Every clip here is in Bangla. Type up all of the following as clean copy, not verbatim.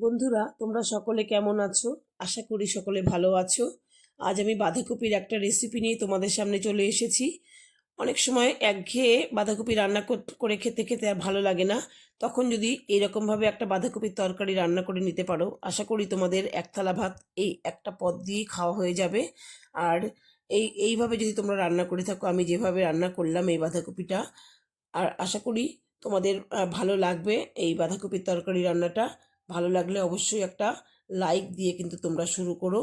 বন্ধুরা, তোমরা সকলে কেমন আছো? আশা করি সকলে ভালো আছো। আজ আমি বাঁধাকপির একটা রেসিপি নিয়ে তোমাদের সামনে চলে এসেছি। অনেক সময় একঘেয়ে বাঁধাকপি রান্না করে খেতে খেতে আর ভালো লাগে না। তখন যদি এইরকমভাবে একটা বাঁধাকপির তরকারি রান্না করে নিতে পারো, আশা করি তোমাদের এক থালা ভাত এই একটা পদ দিয়ে খাওয়া হয়ে যাবে। আর এইভাবে যদি তোমরা রান্না করে থাকো, আমি যেভাবে রান্না করলাম এই বাঁধাকপিটা, আর আশা করি তোমাদের ভালো লাগবে এই বাঁধাকপির তরকারি রান্নাটা। ভালো লাগলে অবশ্যই একটা লাইক দিয়ে কিন্তু তোমরা শুরু করো।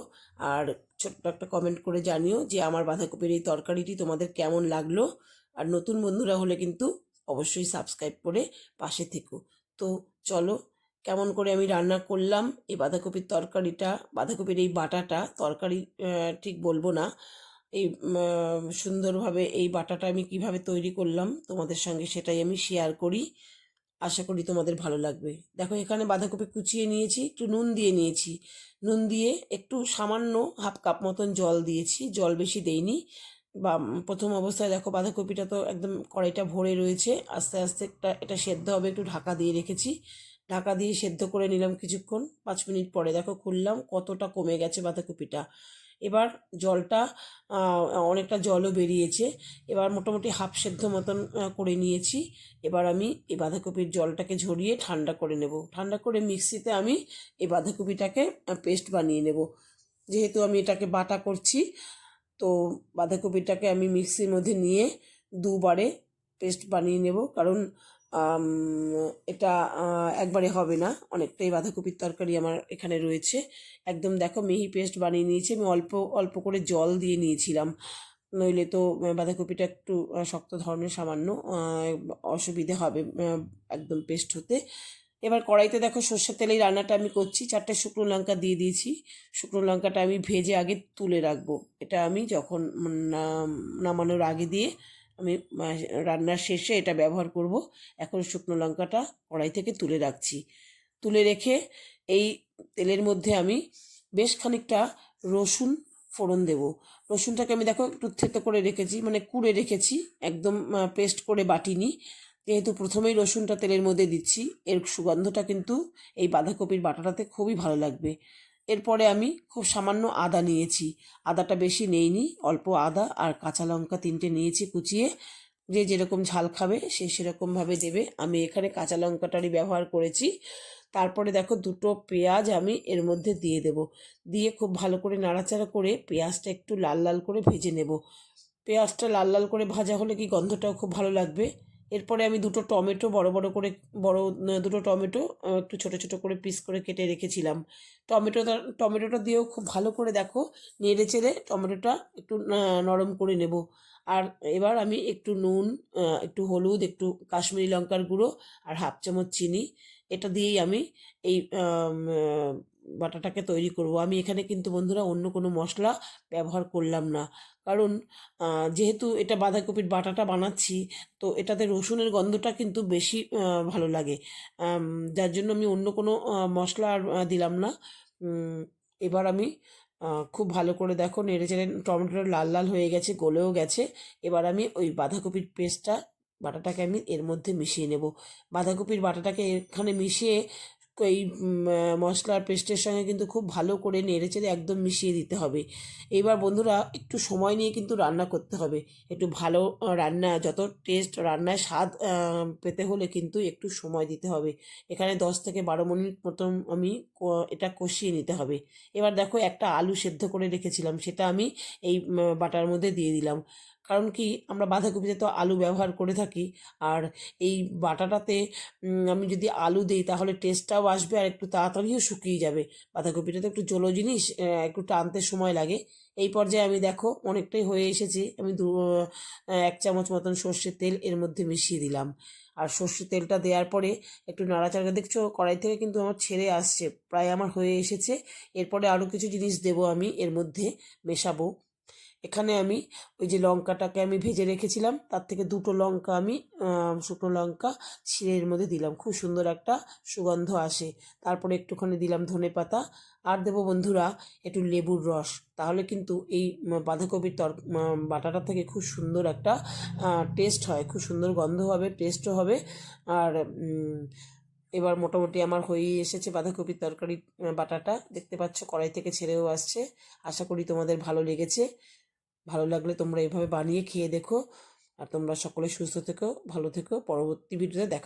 আর ছোট্ট একটা কমেন্ট করে জানিও যে আমার বাঁধাকপির এই তরকারিটি তোমাদের কেমন লাগলো। আর নতুন বন্ধুরা হলে কিন্তু অবশ্যই সাবস্ক্রাইব করে পাশে থেকো। তো চলো, কেমন করে আমি রান্না করলাম এই বাঁধাকপির তরকারিটা, বাঁধাকপির এই বাটাটা তরকারি ঠিক বলবো না, এই সুন্দরভাবে এই বাটাটা আমি কিভাবে তৈরি করলাম তোমাদের সঙ্গে সেটাই আমি শেয়ার করি। আশা করি তোমাদের ভালো লাগবে। দেখো, এখানে বাঁধাকপি কুচিয়ে নিয়েছি, একটু নুন দিয়ে নিয়েছি। নুন দিয়ে একটু সামান্য হাফ কাপ মতন জল দিয়েছি, জল বেশি দেইনি। বা প্রথম অবস্থায় দেখো বাঁধাকপিটা তো একদম কড়াইটা ভরে রয়েছে, আস্তে আস্তে এটা সেদ্ধ হবে, একটু ঢাকা দিয়ে রেখেছি। ঢাকা দিয়ে সেদ্ধ করে নিলাম কিছুক্ষণ, 5 মিনিট পরে দেখো খুললাম, কতটা কমে গেছে বাঁধাকপিটা। এবার জলটা অনেকটা জলও বেরিয়েছে। এবার মোটামুটি হাফ সেদ্ধ মতন করে নিয়েছি। এবার আমি এই বাঁধাকপির জলটাকে ঝরিয়ে ঠান্ডা করে নেব। ঠান্ডা করে মিক্সিতে আমি এই বাঁধাকপিটাকে পেস্ট বানিয়ে নেব। যেহেতু আমি এটাকে বাটা করছি, তো বাঁধাকপিটাকে আমি মিক্সির মধ্যে নিয়ে দুবারে পেস্ট বানিয়ে নেব। কারণ আম, এটা একবারে হবে না, অনেকটাই বাঁধাকপির তরকারি আমার এখানে রয়েছে। একদম দেখো মিহি পেস্ট বানিয়ে নিয়েছি। আমি অল্প অল্প করে জল দিয়ে নিয়েছিলাম, নইলে তো বাঁধাকপিটা একটু শক্ত ধরনের, সামান্য অসুবিধে হবে একদম পেস্ট হতে। এবার কড়াইতে দেখো সর্ষের তেলেই রান্নাটা আমি করছি। 4টে শুকনো লঙ্কা দিয়ে দিয়েছি। শুকনো লঙ্কাটা আমি ভেজে আগে তুলে রাখবো। এটা আমি যখন নামানোর আগে দিয়ে আমি রান্নার শেষে এটা ব্যবহার করব। এখন শুকনো লঙ্কাটা কড়াই থেকে তুলে রাখছি। তুলে রেখে এই তেলের মধ্যে আমি বেশ খানিকটা রসুন ফোড়ন দেব। রসুনটাকে আমি দেখো একটু থেতো করে রেখেছি, মানে কুড়ে রেখেছি, একদম পেস্ট করে বাটিনি। যেহেতু প্রথমেই রসুনটা তেলের মধ্যে দিচ্ছি, এর সুগন্ধটা কিন্তু এই বাঁধাকপির বাটাটাতে খুবই ভালো লাগবে। এরপরে আমি খুব সামান্য আদা নিয়েছি। আদাটা বেশি নেইনি, অল্প আদা আর কাঁচা লঙ্কা 3টে নিয়েছি কুচিয়ে। যে যেরকম ঝাল খাবে সে সেরকমভাবে দেবে। আমি এখানে কাঁচা লঙ্কাটারই ব্যবহার করেছি। তারপরে দেখো 2টো পেঁয়াজ আমি এর মধ্যে দিয়ে দেব। দিয়ে খুব ভালো করে নাড়াচাড়া করে পেঁয়াজটা একটু লাল লাল করে ভেজে নেব। পেঁয়াজটা লাল লাল করে ভাজা হলে কি গন্ধটাও খুব ভালো লাগবে। এরপরে আমি 2টো টমেটো বড় বড় করে, বড় 2টো টমেটো একটু ছোট ছোট করে পিস করে কেটে রেখেছিলাম। টমেটোটা দিয়েও খুব ভালো করে দেখো নেড়ে চেড়ে টমেটোটা একটু নরম করে নেব। আর এবার আমি একটু নুন, একটু হলুদ, একটু কাশ্মীরি লঙ্কার গুঁড়ো আর হাফ চামচ চিনি, এটা দিয়েই আমি এই বাটাটাকে তৈরি করব। আমি এখানে কিন্তু বন্ধুরা অন্য কোনো মশলা ব্যবহার করলাম না। কারণ যেহেতু এটা বাঁধাকপির বাটাটা বানাচ্ছি, তো এটাতে রসুনের গন্ধটা কিন্তু বেশি ভালো লাগে। যার জন্য আমি অন্য কোনো মশলা আর দিলাম না। এবার আমি খুব ভালো করে দেখো নেড়ে চেড়ে টমেটোটা লাল লাল হয়ে গেছে, গলেও গেছে। এবার আমি ওই বাঁধাকপির পেস্টটা, বাটাটাকে আমি এর মধ্যে মিশিয়ে নেব। বাঁধাকপির বাটাটাকে এখানে মিশিয়ে এই মশলার পেস্টের সঙ্গে কিন্তু খুব ভালো করে নেড়েচেড়ে একদম মিশিয়ে দিতে হবে। এইবার বন্ধুরা একটু সময় নিয়ে কিন্তু রান্না করতে হবে। একটু ভালো রান্না, যত টেস্ট রান্নায় স্বাদ পেতে হলে কিন্তু একটু সময় দিতে হবে। এখানে 10 থেকে 12 মিনিট মতন আমি এটা কষিয়ে নিতে হবে। এবার দেখো একটা আলু সেদ্ধ করে রেখেছিলাম, সেটা আমি এই বাটার মধ্যে দিয়ে দিলাম। কারণ কি, আমরা বাঁধাকপিতে তো আলু ব্যবহার করে থাকি। আর এই বাটাটাতে আমি যদি আলু দিই তাহলে টেস্টটাও আসবে, আর একটু তাড়াতাড়িও শুকিয়ে যাবে। বাঁধাকপিটা তো একটু জলো জিনিস, একটু টানতে সময় লাগে। এই পর্যায়ে আমি দেখো অনেকটাই হয়ে এসেছে। আমি 1 চামচ মতন সর্ষের তেল এর মধ্যে মিশিয়ে দিলাম। আর সর্ষের তেলটা দেওয়ার পরে একটু নাড়াচাড়া, দেখছো কড়াই থেকে কিন্তু আমার ছেড়ে আসছে, প্রায় আমার হয়ে এসেছে। এরপরে আরও কিছু জিনিস দেবো আমি এর মধ্যে, মেশাবো। এখানে আমি ওই যে লঙ্কাটাকে আমি ভেজে রেখেছিলাম, তার থেকে 2টো লঙ্কা আমি শুকনো লঙ্কা ছিঁড়ে এর মধ্যে দিলাম, খুব সুন্দর একটা সুগন্ধ আসে। তারপরে একটুখানি দিলাম ধনেপাতা। আর দেবো বন্ধুরা একটু লেবুর রস। তাহলে কিন্তু এই বাঁধাকপির বাটাটা থেকে খুব সুন্দর একটা টেস্ট হয়, খুব সুন্দর গন্ধ হবে, টেস্টও হবে। আর এবার মোটামুটি আমার হয়েই এসেছে বাঁধাকপির তরকারি বাটাটা, দেখতে পাচ্ছ কড়াই থেকে ছেড়েও আসছে। আশা করি তোমাদের ভালো লেগেছে। ভালো লাগলে তোমরা এভাবে বানিয়ে খেয়ে দেখো। আর তোমরা সকলে সুস্থ থেকো, ভালো থেকো। পরবর্তী ভিডিওতে দেখা